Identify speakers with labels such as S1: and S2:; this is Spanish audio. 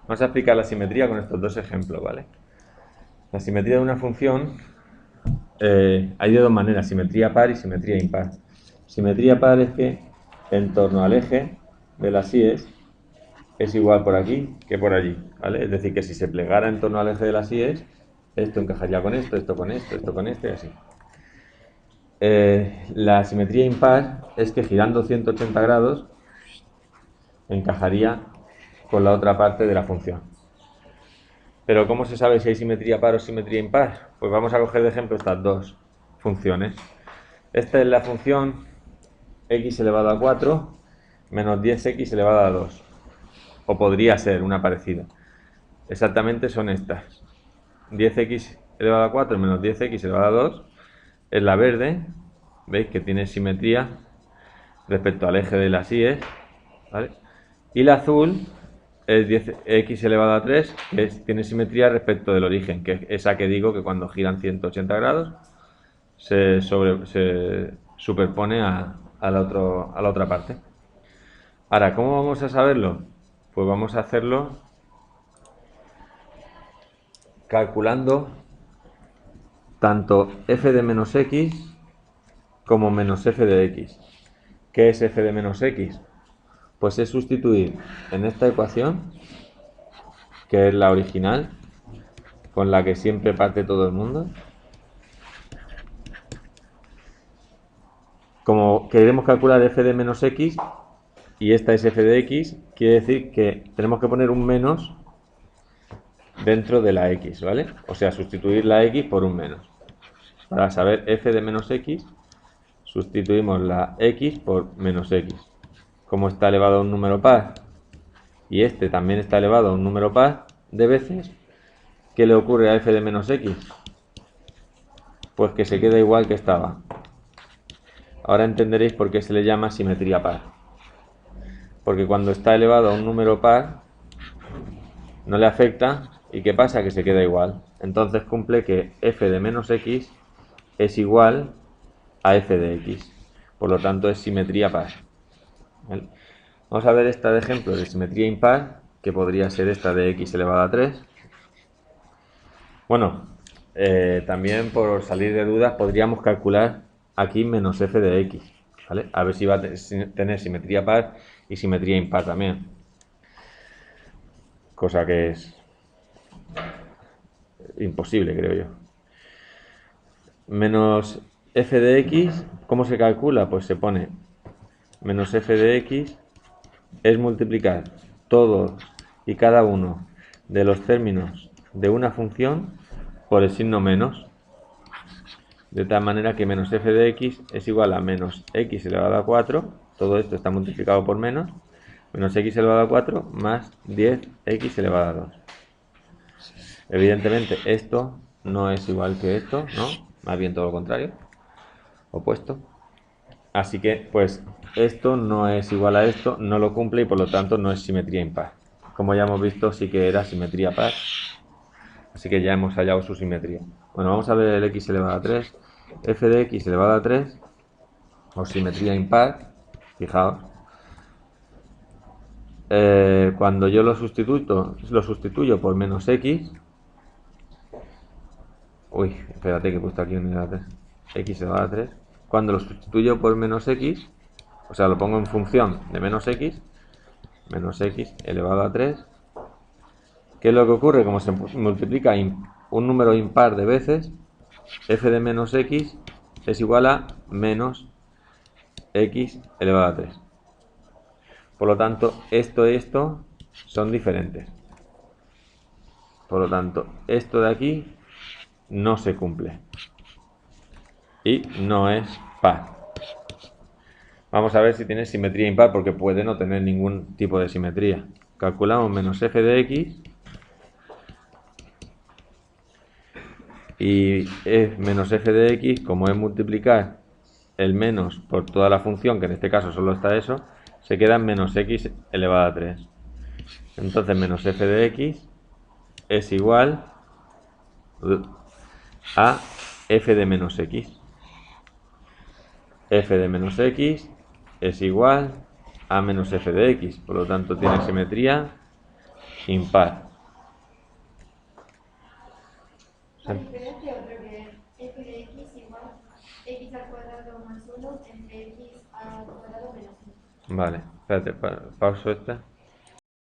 S1: Vamos a explicar la simetría con estos dos ejemplos, ¿vale? La simetría de una función hay de dos maneras, simetría par y simetría impar. Simetría par es que en torno al eje de las íes es igual por aquí que por allí, ¿vale? Es decir, que si se plegara en torno al eje de las íes, esto encajaría con esto con esto con esto y así. La simetría impar es que girando 180 grados encajaría con la otra parte de la función. Pero ¿cómo se sabe si hay simetría par o simetría impar? Pues vamos a coger de ejemplo estas dos funciones. Esta es la función x elevado a 4 menos 10x elevado a 2. O podría ser una parecida. Exactamente son estas. 10x elevado a 4 menos 10x elevado a 2 es la verde. ¿Veis que tiene simetría respecto al eje de las íes? ¿Vale? Y la azul es 10x elevado a 3, que tiene simetría respecto del origen, que es esa que digo que cuando giran 180 grados se superpone a la otra parte. Ahora, ¿cómo vamos a saberlo? Pues vamos a hacerlo calculando tanto f de menos x como menos f de x. ¿Qué es f de menos x? Pues es sustituir en esta ecuación, que es la original, con la que siempre parte todo el mundo. Como queremos calcular f de menos x y esta es f de x, quiere decir que tenemos que poner un menos dentro de la x, ¿vale? O sea, sustituir la x por un menos. Para saber f de menos x, sustituimos la x por menos x. Como está elevado a un número par y este también está elevado a un número par de veces, ¿qué le ocurre a f de menos x? Pues que se queda igual que estaba. Ahora entenderéis por qué se le llama simetría par. Porque cuando está elevado a un número par, no le afecta. ¿Y qué pasa? Que se queda igual. Entonces cumple que f de menos x es igual a f de x. Por lo tanto es simetría par. ¿Vale? Vamos a ver esta de ejemplo de simetría impar, que podría ser esta de x elevado a 3. Bueno, también por salir de dudas podríamos calcular aquí menos f de x, ¿vale? A ver si va a tener simetría par y simetría impar también. Cosa que es imposible, creo yo. Menos f de x, ¿cómo se calcula? Pues se pone menos f de x es multiplicar todos y cada uno de los términos de una función por el signo menos, de tal manera que menos f de x es igual a menos x elevado a 4, todo esto está multiplicado por menos x elevado a 4 más 10x elevado a 2. Evidentemente esto no es igual que esto, ¿no? Más bien todo lo contrario, opuesto. Así que, pues, esto no es igual a esto, no lo cumple y por lo tanto no es simetría impar. Como ya hemos visto, sí que era simetría par. Así que ya hemos hallado su simetría. Bueno, vamos a ver el x elevado a 3. F de x elevado a 3, o simetría impar, fijaos. Cuando yo lo sustituyo por menos x. Uy, espérate que he puesto aquí un elevado a 3. X elevado a 3. Cuando lo sustituyo por menos x, o sea, lo pongo en función de menos x elevado a 3. ¿Qué es lo que ocurre? Como se multiplica un número impar de veces, f de menos x es igual a menos x elevado a 3. Por lo tanto, esto y esto son diferentes. Por lo tanto, esto de aquí no se cumple. Y no es par. Vamos a ver si tiene simetría impar, porque puede no tener ningún tipo de simetría. Calculamos menos f de x. Y menos f de x, como es multiplicar el menos por toda la función, que en este caso solo está eso, se queda en menos x elevado a 3. Entonces menos f de x es igual a f de menos x. F de menos x es igual a menos f de x. Por lo tanto tiene simetría impar.
S2: A diferencia de otro que es f de x igual x al cuadrado más 1 entre x al cuadrado menos 1.
S1: Vale, espérate, pauso esta.